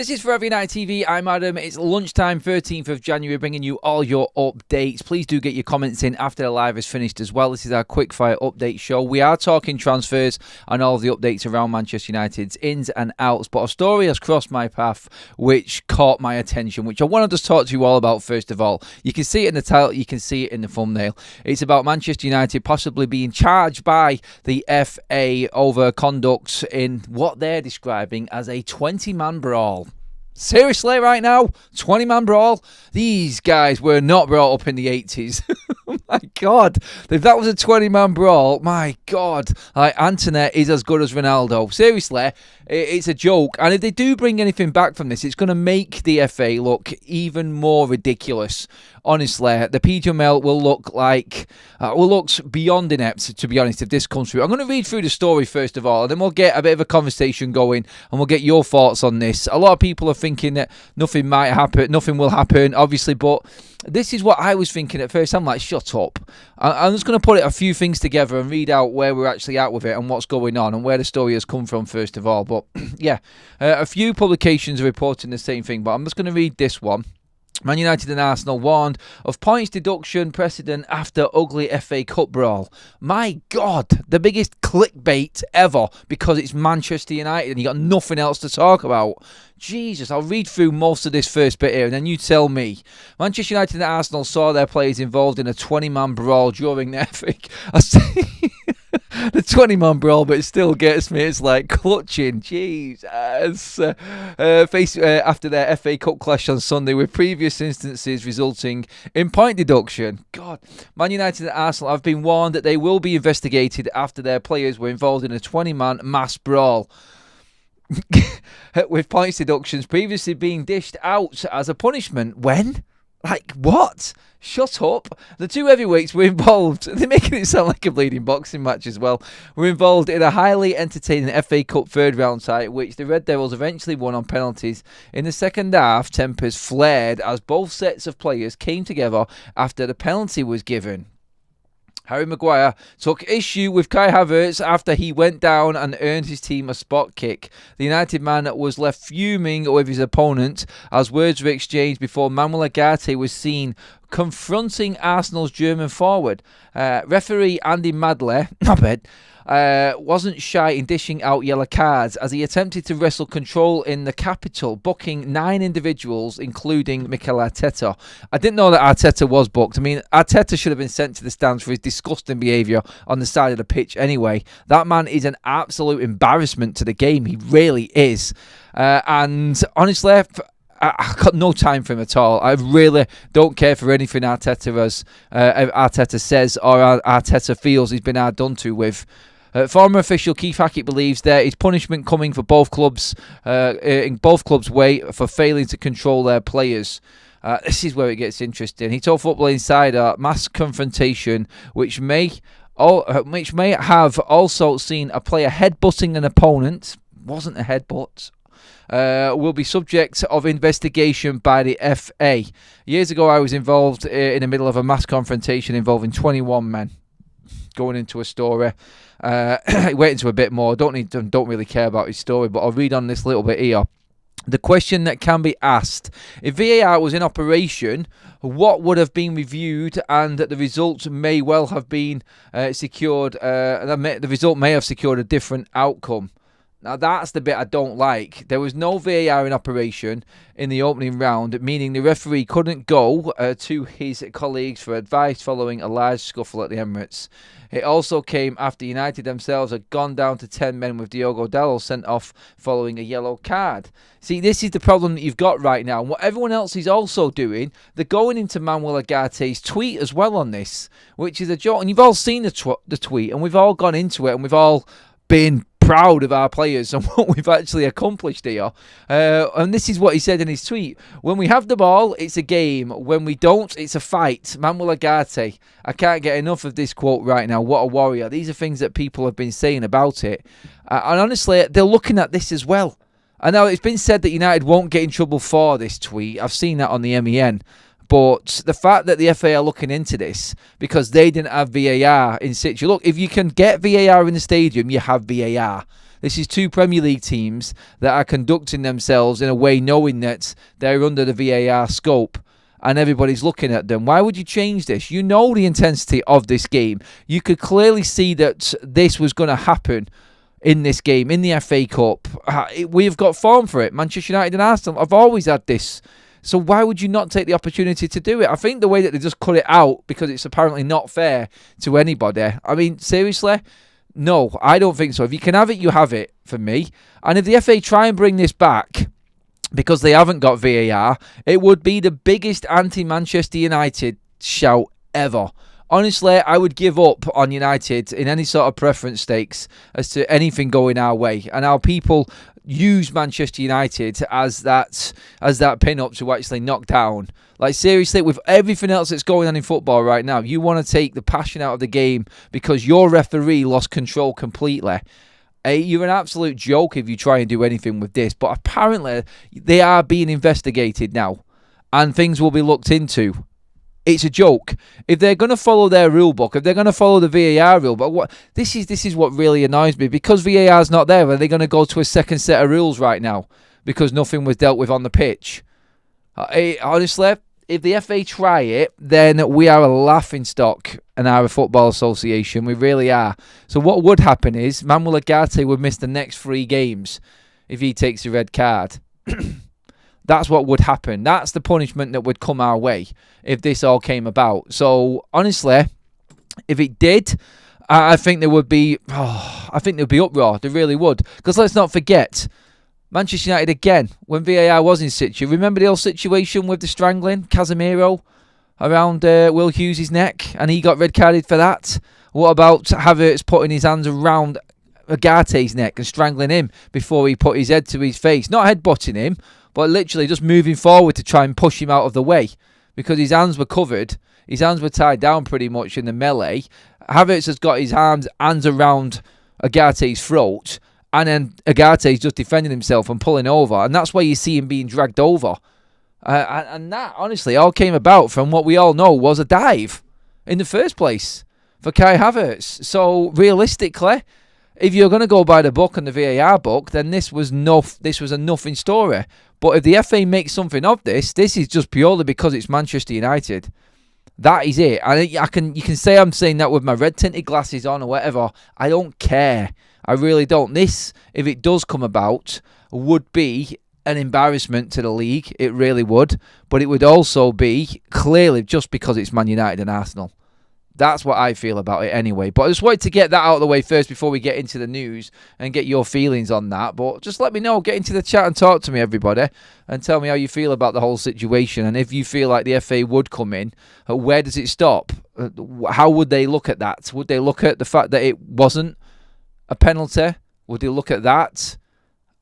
This is Forever United TV. I'm Adam. It's lunchtime, 13th of January, bringing you all your updates. Please do get your comments in after the live is finished as well. This is our quickfire update show. We are talking transfers and all of the updates around Manchester United's ins and outs, but a story has crossed my path which caught my attention, which I want to just talk to you all about first of all. You can see it in the title, you can see it in the thumbnail. It's about Manchester United possibly being charged by the FA over conduct in what they're describing as a 20-man brawl. Seriously, right now? 20-man brawl? These guys were not brought up in the 80s. Oh my God. If that was a 20-man brawl, my God. Like, Antoinette is as good as Ronaldo. Seriously, it's a joke. And if they do bring anything back from this, it's going to make the FA look even more ridiculous. Honestly, the PGML will look like, looks beyond inept, to be honest, if this comes through. I'm going to read through the story first of all, and then we'll get a bit of a conversation going, and we'll get your thoughts on this. A lot of people are thinking that nothing might happen, nothing will happen, obviously, but this is what I was thinking at first. I'm like, shut up. I'm just going to put a few things together and read out where we're actually at with it and what's going on and where the story has come from first of all. But yeah, a few publications are reporting the same thing, but I'm just going to read this one. Man United and Arsenal warned of points deduction precedent after ugly FA Cup brawl. My God, the biggest clickbait ever because it's Manchester United and you got nothing else to talk about. Jesus, I'll read through most of this first bit here and then you tell me. Manchester United and Arsenal saw their players involved in a 20-man brawl during their FA the 20-man brawl, but it still gets me. It's like clutching. Jesus. After their FA Cup clash on Sunday, with previous instances resulting in point deduction. God. Man United and Arsenal have been warned that they will be investigated after their players were involved in a 20-man mass brawl. With points deductions previously being dished out as a punishment. When? Like, what? Shut up. The two heavyweights were involved. They're making it sound like a bleeding boxing match as well. Were involved in a highly entertaining FA Cup third round tie, which the Red Devils eventually won on penalties. In the second half, tempers flared as both sets of players came together after the penalty was given. Harry Maguire took issue with Kai Havertz after he went down and earned his team a spot kick. The United man was left fuming with his opponent as words were exchanged before Manuel Ugarte was seen confronting Arsenal's German forward. Referee Andy Madler, wasn't shy in dishing out yellow cards as he attempted to wrestle control in the capital, booking 9 individuals, including Mikel Arteta. I didn't know that Arteta was booked. I mean, Arteta should have been sent to the stands for his disgusting behaviour on the side of the pitch anyway. That man is an absolute embarrassment to the game. He really is. And honestly, I've got no time for him at all. I really don't care for anything Arteta says or Arteta feels he's been hard done to with. Former official Keith Hackett believes there is punishment coming for both clubs, in both clubs' way for failing to control their players. This is where it gets interesting. He told Football Insider mass confrontation, which may have also seen a player headbutting an opponent. Wasn't a headbutt. Will be subject of investigation by the FA. Years ago, I was involved in the middle of a mass confrontation involving 21 men. Going into a story, wait into a bit more. Don't really care about his story, but I'll read on this little bit here. The question that can be asked: if VAR was in operation, what would have been reviewed, and the result may well have been secured. The result may have secured a different outcome. Now, that's the bit I don't like. There was no VAR in operation in the opening round, meaning the referee couldn't go to his colleagues for advice following a large scuffle at the Emirates. It also came after United themselves had gone down to 10 men with Diogo Dalot sent off following a yellow card. See, this is the problem that you've got right now. And what everyone else is also doing, they're going into Manuel Ugarte's tweet as well on this, which is a joke. And you've all seen the tweet, and we've all gone into it, and we've all been proud of our players and what we've actually accomplished here. And this is what he said in his tweet. When we have the ball, it's a game. When we don't, it's a fight. Manuel Ugarte. I can't get enough of this quote right now. What a warrior. These are things that people have been saying about it. And honestly, they're looking at this as well. I know it's been said that United won't get in trouble for this tweet. I've seen that on the MEN. But the fact that the FA are looking into this because they didn't have VAR in situ. Look, if you can get VAR in the stadium, you have VAR. This is two Premier League teams that are conducting themselves in a way knowing that they're under the VAR scope and everybody's looking at them. Why would you change this? You know the intensity of this game. You could clearly see that this was going to happen in this game, in the FA Cup. We've got form for it. Manchester United and Arsenal have always had this. So why would you not take the opportunity to do it? I think the way that they just cut it out, because it's apparently not fair to anybody. I mean, seriously? No, I don't think so. If you can have it, you have it, for me. And if the FA try and bring this back, because they haven't got VAR, it would be the biggest anti-Manchester United shout ever. Honestly, I would give up on United in any sort of preference stakes as to anything going our way, and how people use Manchester United as that pin-up to actually knock down. Like, seriously, with everything else that's going on in football right now, you want to take the passion out of the game because your referee lost control completely. You're an absolute joke if you try and do anything with this. But apparently, they are being investigated now, and things will be looked into. It's a joke. If they're going to follow their rule book, if they're going to follow the VAR rule book, this is what really annoys me. Because VAR's not there, are they going to go to a second set of rules right now because nothing was dealt with on the pitch? Honestly, if the FA try it, then we are a laughingstock in our football association. We really are. So what would happen is Manuel Ugarte would miss the next 3 games if he takes a red card. That's what would happen. That's the punishment that would come our way if this all came about. So honestly, if it did, I think there would be uproar. There really would. Because let's not forget, Manchester United again, when VAR was in situ. Remember the old situation with the strangling Casemiro around Will Hughes' neck, and he got red carded for that. What about Havertz putting his hands around Ugarte's neck and strangling him before he put his head to his face? Not headbutting him, but literally just moving forward to try and push him out of the way because his hands were covered. His hands were tied down pretty much in the melee. Havertz has got his hands around Ugarte's throat, and then Ugarte's just defending himself and pulling over, and that's why you see him being dragged over. And that, honestly, all came about from what we all know was a dive in the first place for Kai Havertz. So, realistically, if you're going to go by the book and the VAR book, then this was a nothing story. But if the FA makes something of this is just purely because it's Manchester United. That is it. And you can say I'm saying that with my red tinted glasses on or whatever. I don't care. I really don't. This, if it does come about, would be an embarrassment to the league. It really would. But it would also be clearly just because it's Man United and Arsenal. That's what I feel about it anyway. But I just wanted to get that out of the way first before we get into the news and get your feelings on that. But just let me know. Get into the chat and talk to me, everybody. And tell me how you feel about the whole situation. And if you feel like the FA would come in, where does it stop? How would they look at that? Would they look at the fact that it wasn't a penalty? Would they look at that?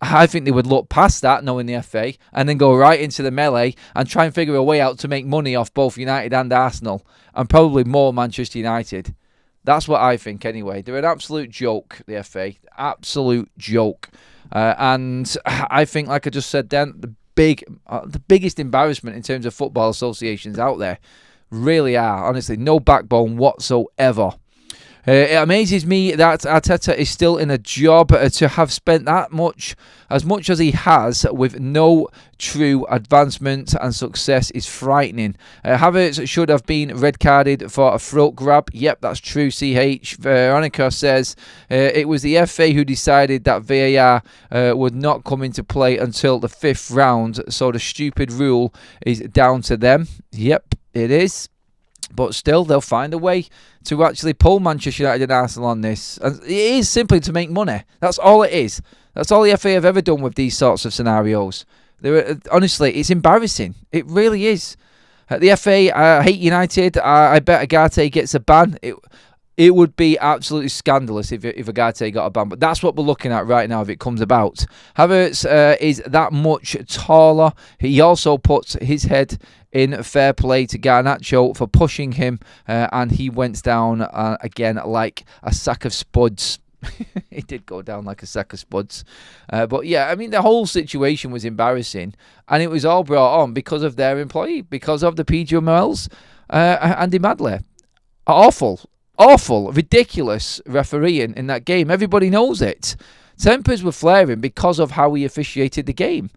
I think they would look past that, knowing the FA, and then go right into the melee and try and figure a way out to make money off both United and Arsenal, and probably more Manchester United. That's what I think anyway. They're an absolute joke, the FA. Absolute joke. And I think, like I just said then, the biggest embarrassment in terms of football associations out there really are. Honestly, no backbone whatsoever. It amazes me that Arteta is still in a job to have spent as much as he has with no true advancement and success is frightening. Havertz should have been red carded for a throat grab. Yep, that's true, CH. Veronica says it was the FA who decided that VAR would not come into play until the 5th round, so the stupid rule is down to them. Yep, it is. But still, they'll find a way to actually pull Manchester United and Arsenal on this. And it is simply to make money. That's all it is. That's all the FA have ever done with these sorts of scenarios. Honestly, it's embarrassing. It really is. The FA, I hate United. I bet Ugarte gets a ban. It would be absolutely scandalous if Ugarte got a ban. But that's what we're looking at right now if it comes about. Havertz is that much taller. He also puts his head in fair play to Garnacho for pushing him. And he went down again like a sack of spuds. He did go down like a sack of spuds. But yeah, I mean, the whole situation was embarrassing. And it was all brought on because of their employee. Because of the PGMLs. Andy Madley. Awful, ridiculous refereeing in that game. Everybody knows it. Tempers were flaring because of how he officiated the game.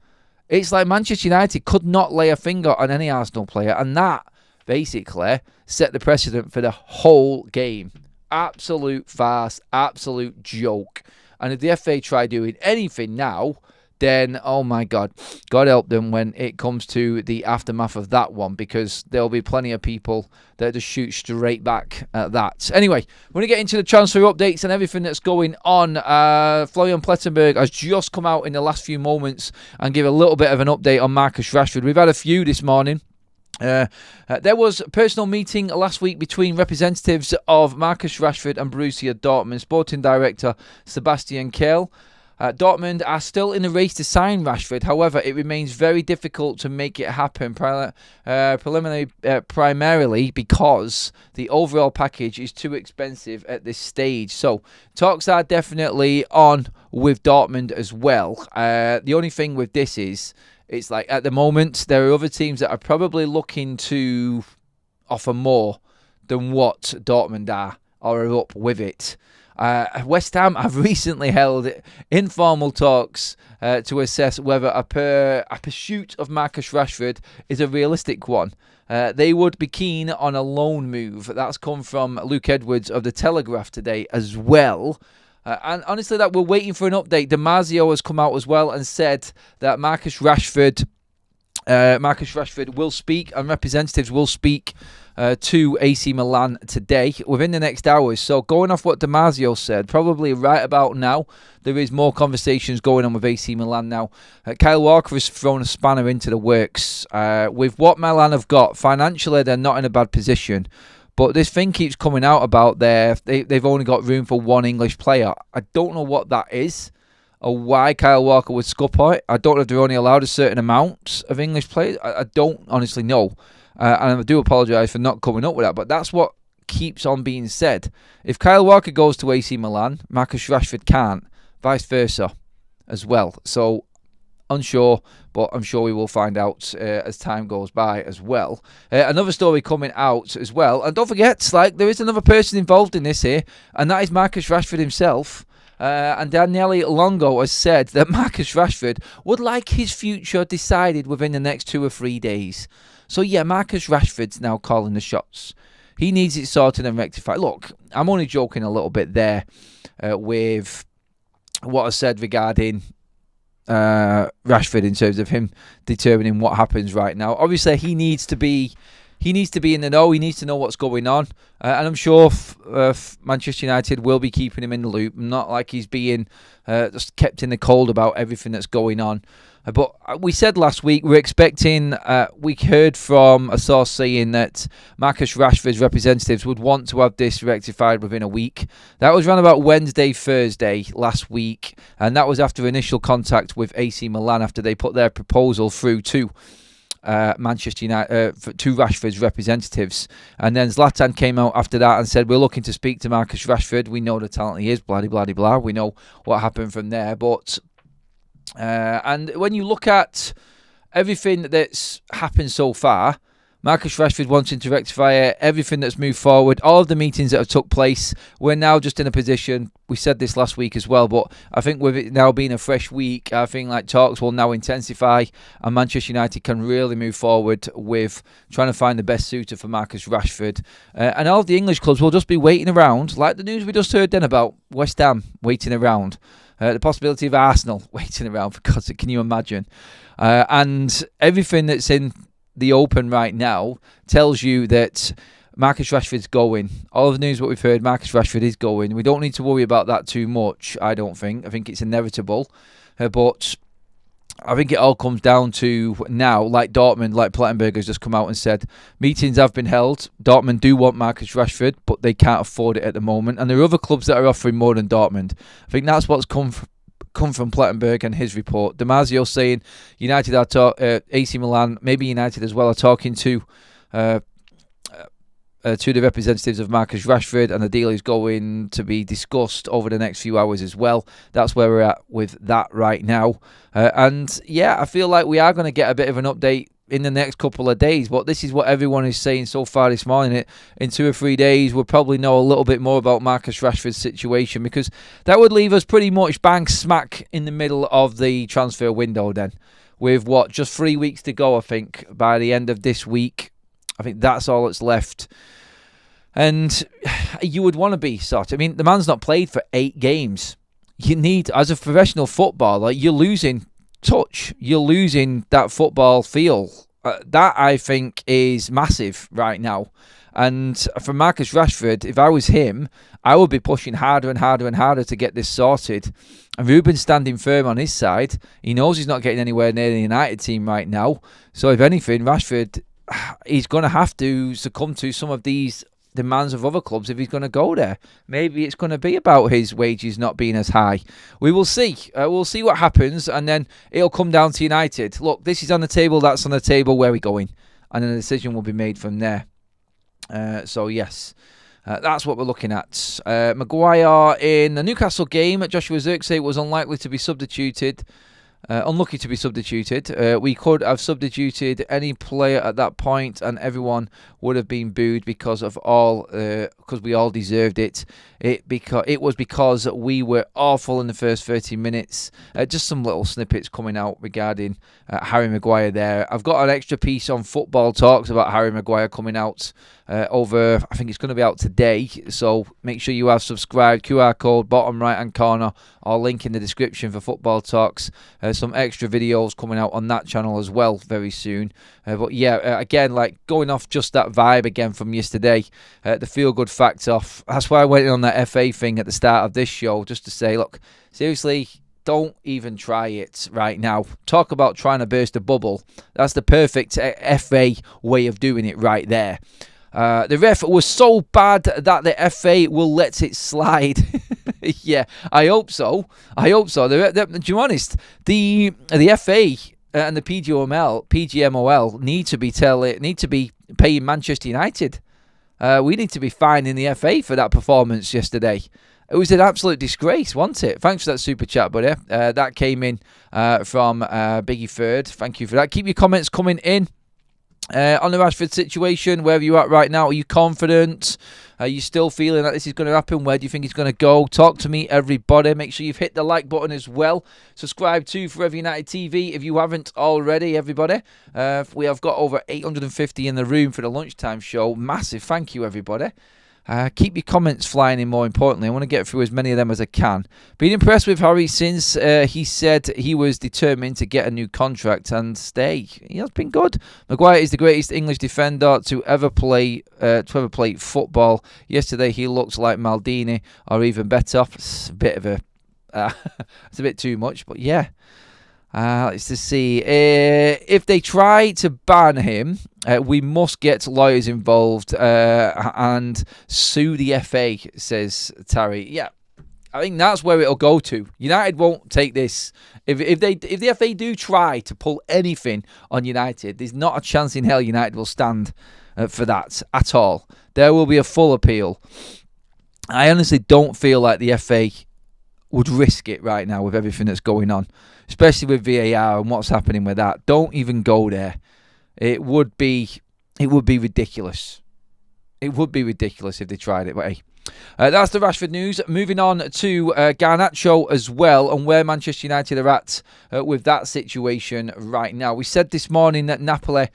It's like Manchester United could not lay a finger on any Arsenal player, and that basically set the precedent for the whole game. Absolute farce, absolute joke. And if the FA try doing anything now, then, oh my God, God help them when it comes to the aftermath of that one, because there'll be plenty of people that just shoot straight back at that. Anyway, we're going to get into the transfer updates and everything that's going on. Florian Plettenberg has just come out in the last few moments and give a little bit of an update on Marcus Rashford. We've had a few this morning. There was a personal meeting last week between representatives of Marcus Rashford and Borussia Dortmund. Sporting director Sebastian Kehl. Dortmund are still in the race to sign Rashford. However, it remains very difficult to make it happen, primarily because the overall package is too expensive at this stage. So, talks are definitely on with Dortmund as well. The only thing with this is, it's like at the moment, there are other teams that are probably looking to offer more than what Dortmund are or are up with it. West Ham have recently held informal talks to assess whether a pursuit of Marcus Rashford is a realistic one. They would be keen on a loan move. That's come from Luke Edwards of The Telegraph today as well. And honestly, that we're waiting for an update. Damasio has come out as well and said that Marcus Rashford will speak, and representatives will speak to AC Milan today within the next hours. So going off what Damasio said, probably right about now, there is more conversations going on with AC Milan now. Kyle Walker has thrown a spanner into the works. With what Milan have got, financially they're not in a bad position. But this thing keeps coming out about they've only got room for one English player. I don't know what that is or why Kyle Walker would scup it. I don't know if they're only allowed a certain amount of English players. I don't honestly know. And I do apologise for not coming up with that. But that's what keeps on being said. If Kyle Walker goes to AC Milan, Marcus Rashford can't. Vice versa as well. So, unsure, but I'm sure we will find out as time goes by as well. Another story coming out as well. And don't forget, there is another person involved in this here, and that is Marcus Rashford himself. And Daniele Longo has said that Marcus Rashford would like his future decided within the next 2 or 3 days. So yeah, Marcus Rashford's now calling the shots. He needs it sorted and rectified. Look, I'm only joking a little bit there with what I said regarding Rashford in terms of him determining what happens right now. Obviously, he needs to be in the know. He needs to know what's going on. And I'm sure Manchester United will be keeping him in the loop. Not like he's being just kept in the cold about everything that's going on. But we said last week we heard from a source saying that Marcus Rashford's representatives would want to have this rectified within a week. That was around about Wednesday, Thursday last week. And that was after initial contact with AC Milan after they put their proposal through to Manchester United, to Rashford's representatives. And then Zlatan came out after that and said, we're looking to speak to Marcus Rashford. We know the talent he is, blah, blah, blah, blah. We know what happened from there. But and when you look at everything that's happened so far, Marcus Rashford wanting to rectify it, everything that's moved forward, all of the meetings that have took place, we're now just in a position, we said this last week as well, but I think with it now being a fresh week, I think talks will now intensify and Manchester United can really move forward with trying to find the best suitor for Marcus Rashford. And all of the English clubs will just be waiting around, like the news we just heard then about West Ham waiting around. The possibility of Arsenal waiting around, for God's sake, can you imagine? And everything that's in the open right now tells you that Marcus Rashford's going. All of the news what we've heard, Marcus Rashford is going. We don't need to worry about that too much, I don't think. I think it's inevitable. But I think it all comes down to now, like Dortmund, like Plettenberg has just come out and said, meetings have been held. Dortmund do want Marcus Rashford, but they can't afford it at the moment. And there are other clubs that are offering more than Dortmund. I think that's what's come from Plettenberg and his report. Damasio saying United are AC Milan, maybe United as well, are talking to the representatives of Marcus Rashford, and the deal is going to be discussed over the next few hours as well. That's where we're at with that right now. And yeah, I feel like we are going to get a bit of an update in the next couple of days. But this is what everyone is saying so far this morning. In 2 or 3 days, we'll probably know a little bit more about Marcus Rashford's situation, because that would leave us pretty much bang smack in the middle of the transfer window then. With just 3 weeks to go, I think, by the end of this week. I think that's all that's left. And you would want to be Stott. I mean, the man's not played for 8 games. You need, as a professional footballer, you're losing touch. You're losing that football feel. That, I think, is massive right now. And for Marcus Rashford, if I was him, I would be pushing harder and harder and harder to get this sorted. And Ruben's standing firm on his side. He knows he's not getting anywhere near the United team right now. So if anything, Rashford, he's going to have to succumb to some of these demands of other clubs if he's going to go there. Maybe it's going to be about his wages not being as high. We will see. We'll see what happens, and then it'll come down to United. Look, this is on the table, that's on the table, where are we going? And then a decision will be made from there. So yes, that's what we're looking at. Maguire in the Newcastle game, Joshua Zirkzee was unlikely to be substituted. Unlucky to be substituted. We could have substituted any player at that point, and everyone would have been booed because we all deserved it. It was because we were awful in the first 30 minutes. Just some little snippets coming out regarding Harry Maguire there. I've got an extra piece on Football Talks about Harry Maguire coming out over, I think it's going to be out today, so make sure you have subscribed. QR code bottom right hand corner, or link in the description for Football Talks. Some extra videos coming out on that channel as well very soon. But yeah, again, like going off just that vibe again from yesterday, the feel good factor. That's why I went in on that FA thing at the start of this show, just to say, look, seriously, don't even try it right now. Talk about trying to burst a bubble. That's the perfect FA way of doing it right there. The ref was so bad that the FA will let it slide. Yeah, I hope so. To be honest, the FA and the PGMOL need to be paying Manchester United. We need to be fining the FA for that performance yesterday. It was an absolute disgrace, wasn't it? Thanks for that super chat, buddy. That came in from Biggie Third. Thank you for that. Keep your comments coming in. On the Rashford situation, wherever you're at right now, are you confident? Are you still feeling that this is going to happen? Where do you think he's going to go? Talk to me, everybody. Make sure you've hit the like button as well. Subscribe to Forever United TV if you haven't already, everybody. We have got over 850 in the room for the lunchtime show. Massive thank you, everybody. Keep your comments flying in, more importantly. I want to get through as many of them as I can. Been impressed with Harry since he said he was determined to get a new contract and stay. He has been good. Maguire is the greatest English defender to ever play football. Yesterday he looked like Maldini, or even better. It's a bit of it's a bit too much, but yeah. Let's just see. If they try to ban him, we must get lawyers involved and sue the FA, says Terry. Yeah, I think that's where it'll go to. United won't take this. If the FA do try to pull anything on United, there's not a chance in hell United will stand for that at all. There will be a full appeal. I honestly don't feel like the FA would risk it right now with everything that's going on, especially with VAR and what's happening with that. Don't even go there. It would be ridiculous. It would be ridiculous if they tried it. But hey, that's the Rashford news. Moving on to Garnacho as well, and where Manchester United are at with that situation right now. We said this morning that Napoli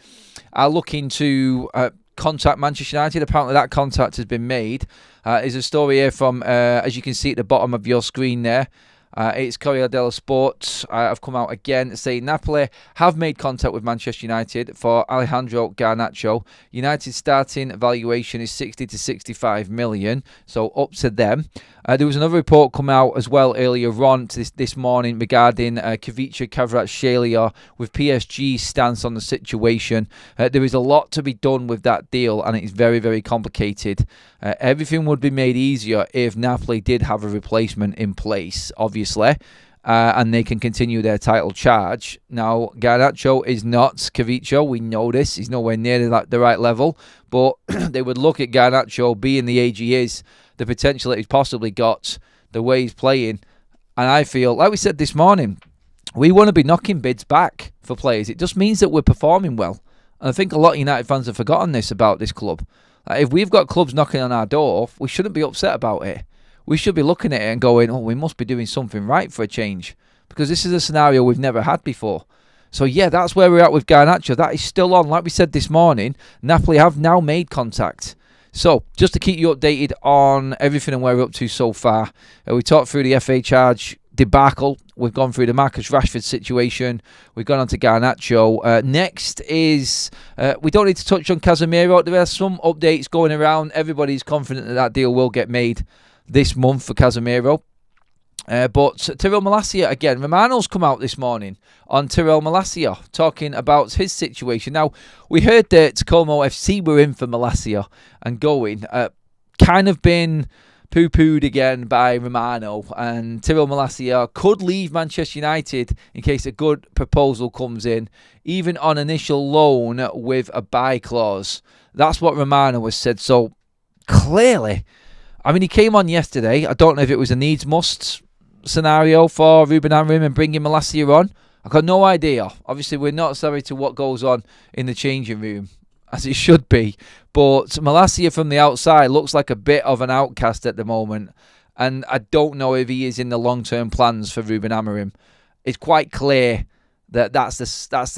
are looking to contact Manchester United. Apparently that contact has been made. There's a story here from, as you can see at the bottom of your screen there, it's Corriere dello Sport. I've come out again saying Napoli have made contact with Manchester United for Alejandro Garnacho. United's starting valuation is 60 to 65 million, so up to them. There was another report come out as well earlier on this morning regarding Kvicha Kvaratskhelia with PSG's stance on the situation. There is a lot to be done with that deal, and it's very, very complicated. Everything would be made easier if Napoli did have a replacement in place, obviously, and they can continue their title charge. Now, Garnacho is not Kvicha. We know this. He's nowhere near the right level, but they would look at Garnacho being the age he is, the potential that he's possibly got, the way he's playing. And I feel, like we said this morning, we want to be knocking bids back for players. It just means that we're performing well. And I think a lot of United fans have forgotten this about this club. Like, if we've got clubs knocking on our door, we shouldn't be upset about it. We should be looking at it and going, oh, we must be doing something right for a change. Because this is a scenario we've never had before. So yeah, that's where we're at with Garnacho. That is still on. Like we said this morning, Napoli have now made contact. So, just to keep you updated on everything and where we're up to so far, we talked through the FA charge debacle. We've gone through the Marcus Rashford situation. We've gone on to Garnacho. Next is, we don't need to touch on Casemiro. There are some updates going around. Everybody's confident that that deal will get made this month for Casemiro. But Tyrell Malacia, again, Romano's come out this morning on Tyrell Malacia talking about his situation. Now, we heard that Como FC were in for Malacia and going. Kind of been poo-pooed again by Romano, and Tyrell Malacia could leave Manchester United in case a good proposal comes in, even on initial loan with a buy clause. That's what Romano has said. So, clearly, I mean, he came on yesterday. I don't know if it was a needs-must scenario for Ruben Amorim and bringing Malacia on. I've got no idea. Obviously, we're not sorry to what goes on in the changing room, as it should be. But Malacia from the outside looks like a bit of an outcast at the moment. And I don't know if he is in the long-term plans for Ruben Amorim. It's quite clear that that's the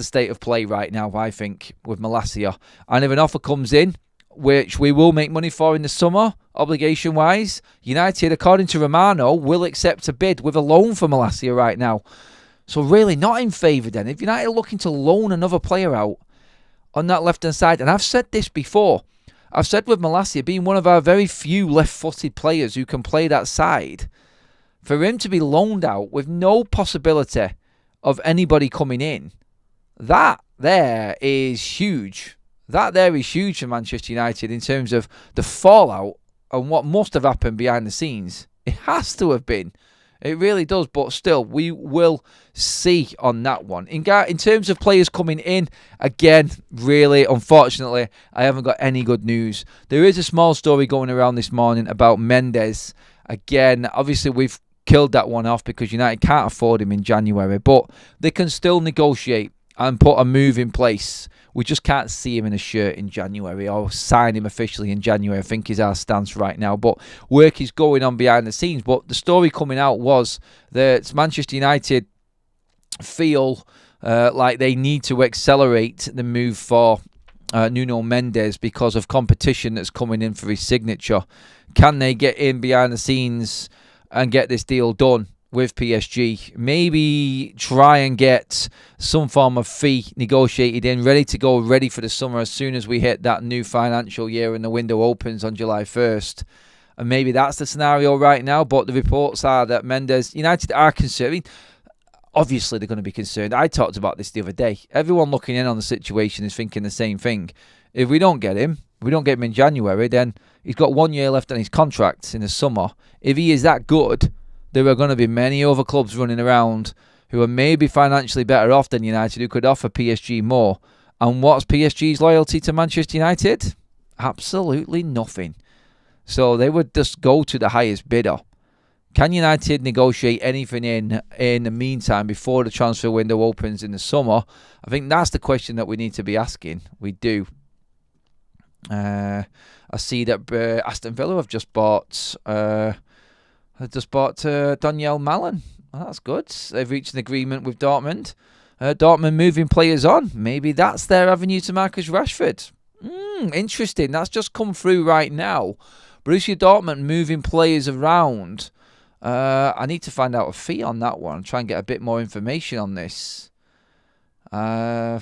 state of play right now, I think, with Malacia. And if an offer comes in, which we will make money for in the summer, obligation-wise, United, according to Romano, will accept a bid with a loan for Malacia right now. So really not in favour then. If United are looking to loan another player out on that left-hand side, and I've said this before, I've said with Malacia being one of our very few left-footed players who can play that side, for him to be loaned out with no possibility of anybody coming in, that there is huge. That there is huge for Manchester United in terms of the fallout and what must have happened behind the scenes. It has to have been. It really does, but still, we will see on that one. In terms of players coming in, again, really, unfortunately, I haven't got any good news. There is a small story going around this morning about Mendes. Again, obviously, we've killed that one off because United can't afford him in January, but they can still negotiate and put a move in place. We just can't see him in a shirt in January or sign him officially in January, I think is our stance right now. But work is going on behind the scenes. But the story coming out was that Manchester United feel like they need to accelerate the move for Nuno Mendes because of competition that's coming in for his signature. Can they get in behind the scenes and get this deal done with PSG? Maybe try and get some form of fee negotiated in, ready to go, ready for the summer as soon as we hit that new financial year and the window opens on July 1st. And maybe that's the scenario right now, but the reports are that Mendes, United are concerned. Obviously, they're going to be concerned. I talked about this the other day. Everyone looking in on the situation is thinking the same thing. If we don't get him, in January, then he's got 1 year left on his contract in the summer. If he is that good, there are going to be many other clubs running around who are maybe financially better off than United, who could offer PSG more. And what's PSG's loyalty to Manchester United? Absolutely nothing. So they would just go to the highest bidder. Can United negotiate anything in the meantime before the transfer window opens in the summer? I think that's the question that we need to be asking. We do. I see that Aston Villa have just bought Daniel Malin. Well, that's good. They've reached an agreement with Dortmund. Dortmund moving players on. Maybe that's their avenue to Marcus Rashford. Interesting. That's just come through right now. Borussia Dortmund moving players around. I need to find out a fee on that one. Try and get a bit more information on this. I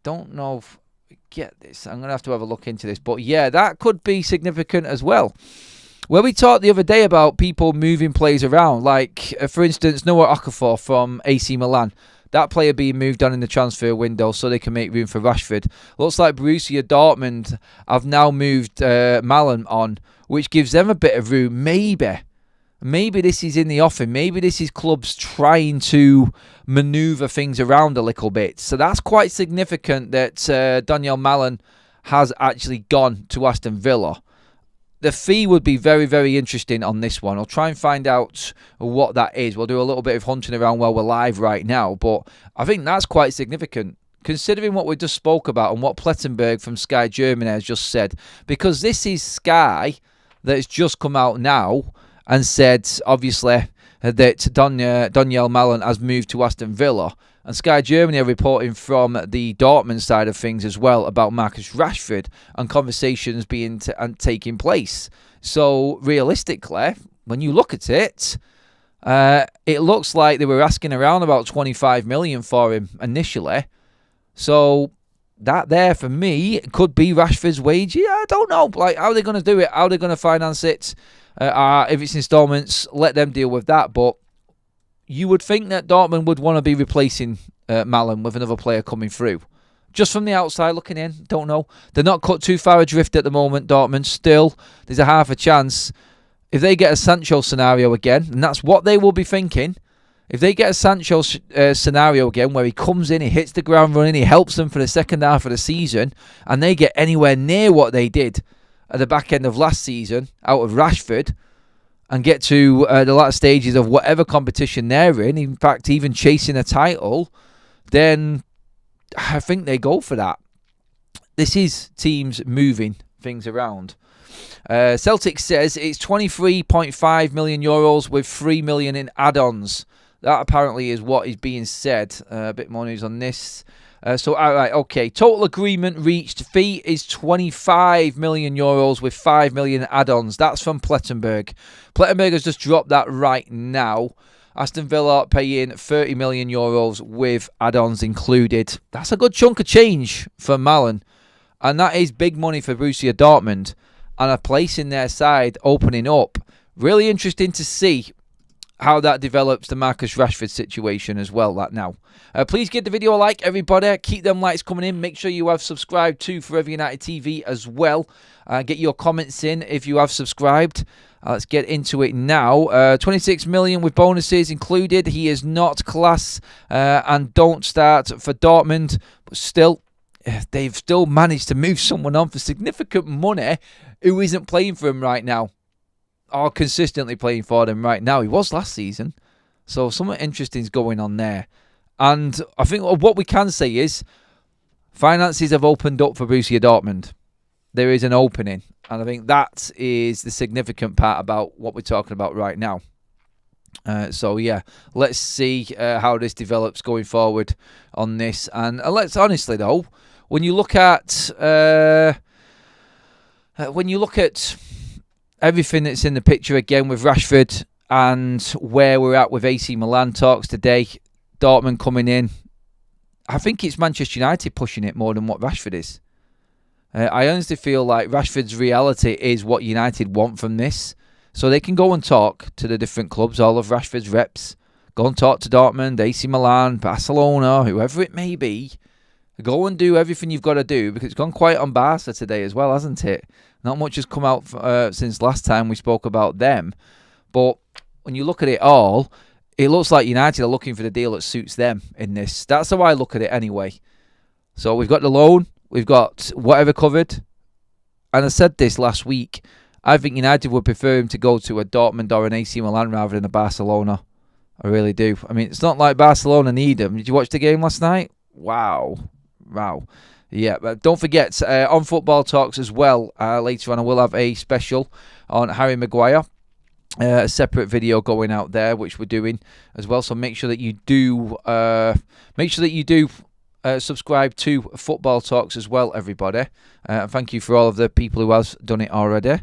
don't know if we get this. I'm going to have a look into this. But yeah, that could be significant as well. Where we talked the other day about people moving players around, like, for instance, Noah Okafor from AC Milan. That player being moved on in the transfer window so they can make room for Rashford. Looks like Borussia Dortmund have now moved Malin on, which gives them a bit of room. Maybe this is in the offing. Maybe this is clubs trying to manoeuvre things around a little bit. So that's quite significant that Daniel Malin has actually gone to Aston Villa. The fee would be very, very interesting on this one. I'll try and find out what that is. We'll do a little bit of hunting around while we're live right now. But I think that's quite significant. considering what we just spoke about and what Plettenberg from Sky Germany has just said, because this is Sky that's just come out now and said, obviously, that Donyell Malen has moved to Aston Villa. And Sky Germany are reporting from the Dortmund side of things as well about Marcus Rashford and conversations being taking place. So realistically, when you look at it, it looks like they were asking around about 25 million for him initially. So that there for me could be Rashford's wage. Yeah, I don't know. Like, how are they going to do it? How are they going to finance it? If it's installments, let them deal with that. But you would think that Dortmund would want to be replacing Malen with another player coming through. Just from the outside looking in, don't know. They're not cut too far adrift at the moment, Dortmund. Still, there's a half a chance. If they get a Sancho scenario again, and that's what they will be thinking, if they get a Sancho scenario again where he comes in, he hits the ground running, he helps them for the second half of the season, and they get anywhere near what they did at the back end of last season out of Rashford, and get to the latter stages of whatever competition they're in fact, even chasing a title, then I think they go for that. This is teams moving things around. Celtic says it's 23.5 million euros with 3 million in add-ons. That apparently is what is being said. A bit more news on this. Alright, okay. Total agreement reached. Fee is 25 million euros with 5 million add-ons. That's from Plettenberg. Plettenberg has just dropped that right now. Aston Villa paying 30 million euros with add-ons included. That's a good chunk of change for Malen. And that is big money for Borussia Dortmund. And a place in their side opening up. Really interesting to see how that develops the Marcus Rashford situation as well, that now. Please give the video a like, everybody. Keep them likes coming in. Make sure you have subscribed to Forever United TV as well. Get your comments in if you have subscribed. Let's get into it now. 26 million with bonuses included. He is not class and don't start for Dortmund. But still, they've still managed to move someone on for significant money who isn't playing for him right now. Or consistently playing for them right now. He was last season. So something interesting is going on there. And I think what we can say is finances have opened up for Borussia Dortmund. There is an opening. And I think that is the significant part about what we're talking about right now. So yeah, let's see how this develops going forward on this. And let's honestly though, when you look at everything that's in the picture again with Rashford and where we're at with AC Milan talks today, Dortmund coming in, I think it's Manchester United pushing it more than what Rashford is. I honestly feel like Rashford's reality is what United want from this. So they can go and talk to the different clubs, all of Rashford's reps. Go and talk to Dortmund, AC Milan, Barcelona, whoever it may be. Go and do everything you've got to do, because it's gone quiet on Barca today as well, hasn't it? Not much has come out since last time we spoke about them. But when you look at it all, it looks like United are looking for the deal that suits them in this. That's how I look at it anyway. So we've got the loan. We've got whatever covered. And I said this last week. I think United would prefer him to go to a Dortmund or an AC Milan rather than a Barcelona. I really do. I mean, it's not like Barcelona need him. Did you watch the game last night? Wow. Yeah, but don't forget, on Football Talks as well, later on I will have a special on Harry Maguire. A separate video going out there, which we're doing as well. So make sure that you do subscribe to Football Talks as well, everybody. Thank you for all of the people who has done it already.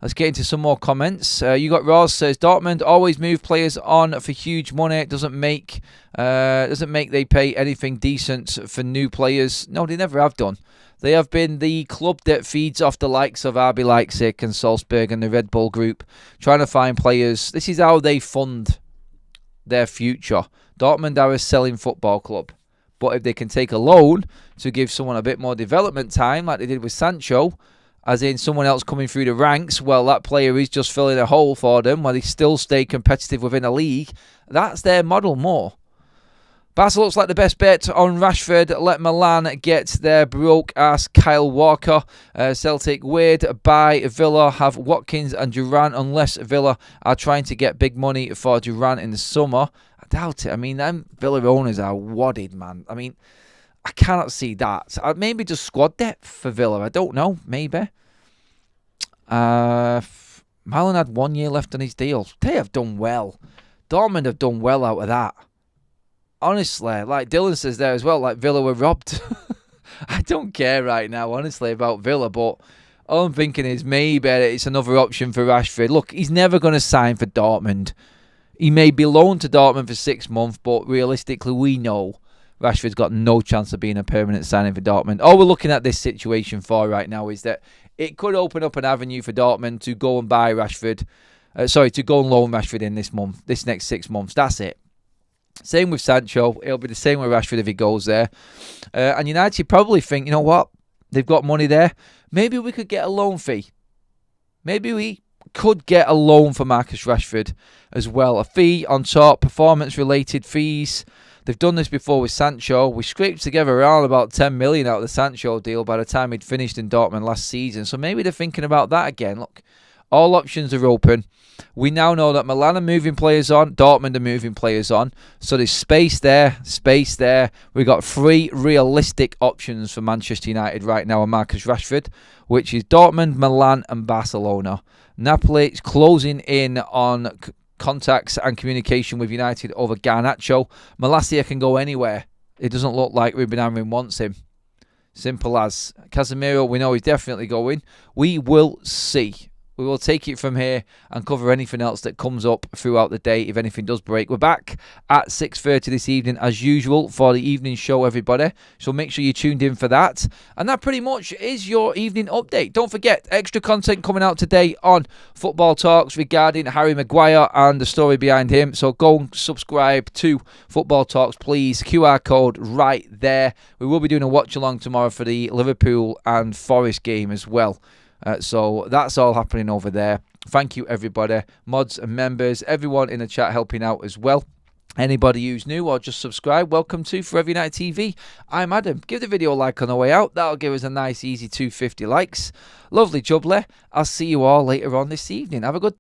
Let's get into some more comments. You got Ross says Dortmund always move players on for huge money. It doesn't make they pay anything decent for new players. No, they never have done. They have been the club that feeds off the likes of RB Leipzig and Salzburg and the Red Bull Group, trying to find players. This is how they fund their future. Dortmund are a selling football club. But if they can take a loan to give someone a bit more development time, like they did with Sancho, as in someone else coming through the ranks, well, that player is just filling a hole for them while they still stay competitive within a league. That's their model more. Barca looks like the best bet on Rashford. Let Milan get their broke-ass Kyle Walker. Celtic weird buy Villa. Have Watkins and Duran unless Villa are trying to get big money for Duran in the summer. I doubt it. I mean, them Villa owners are wadded, man. I mean, I cannot see that. Maybe just squad depth for Villa. I don't know. Maybe. Malin had 1 year left on his deal. They have done well. Dortmund have done well out of that. Honestly, like Dylan says there as well, like Villa were robbed. I don't care right now, honestly, about Villa, but all I'm thinking is maybe it's another option for Rashford. Look, he's never going to sign for Dortmund. He may be loaned to Dortmund for 6 months, but realistically, we know Rashford's got no chance of being a permanent signing for Dortmund. All we're looking at this situation for right now is that it could open up an avenue for Dortmund to go and buy Rashford. To go and loan Rashford in this next 6 months. That's it. Same with Sancho. It'll be the same with Rashford if he goes there. And United probably think, you know what? They've got money there. Maybe we could get a loan fee. Maybe we could get a loan for Marcus Rashford as well. A fee on top, performance-related fees. They've done this before with Sancho. We scraped together around about 10 million out of the Sancho deal by the time he'd finished in Dortmund last season. So maybe they're thinking about that again. Look, all options are open. We now know that Milan are moving players on, Dortmund are moving players on. So there's space there. We've got 3 realistic options for Manchester United right now on Marcus Rashford, which is Dortmund, Milan and Barcelona. Napoli is closing in on contacts and communication with United over Garnacho. Malacia can go anywhere. It doesn't look like Ruben Amorim wants him. Simple as. Casemiro, we know he's definitely going. We will see. We will take it from here and cover anything else that comes up throughout the day if anything does break. We're back at 6:30 this evening as usual for the evening show, everybody. So make sure you're tuned in for that. And that pretty much is your evening update. Don't forget, extra content coming out today on Football Talks regarding Harry Maguire and the story behind him. So go and subscribe to Football Talks, please. QR code right there. We will be doing a watch-along tomorrow for the Liverpool and Forest game as well. So that's all happening over there. Thank you, everybody. Mods and members, everyone in the chat helping out as well. Anybody who's new or just subscribe, welcome to Forever United TV. I'm Adam. Give the video a like on the way out. That'll give us a nice, easy 250 likes. Lovely jubbly. I'll see you all later on this evening. Have a good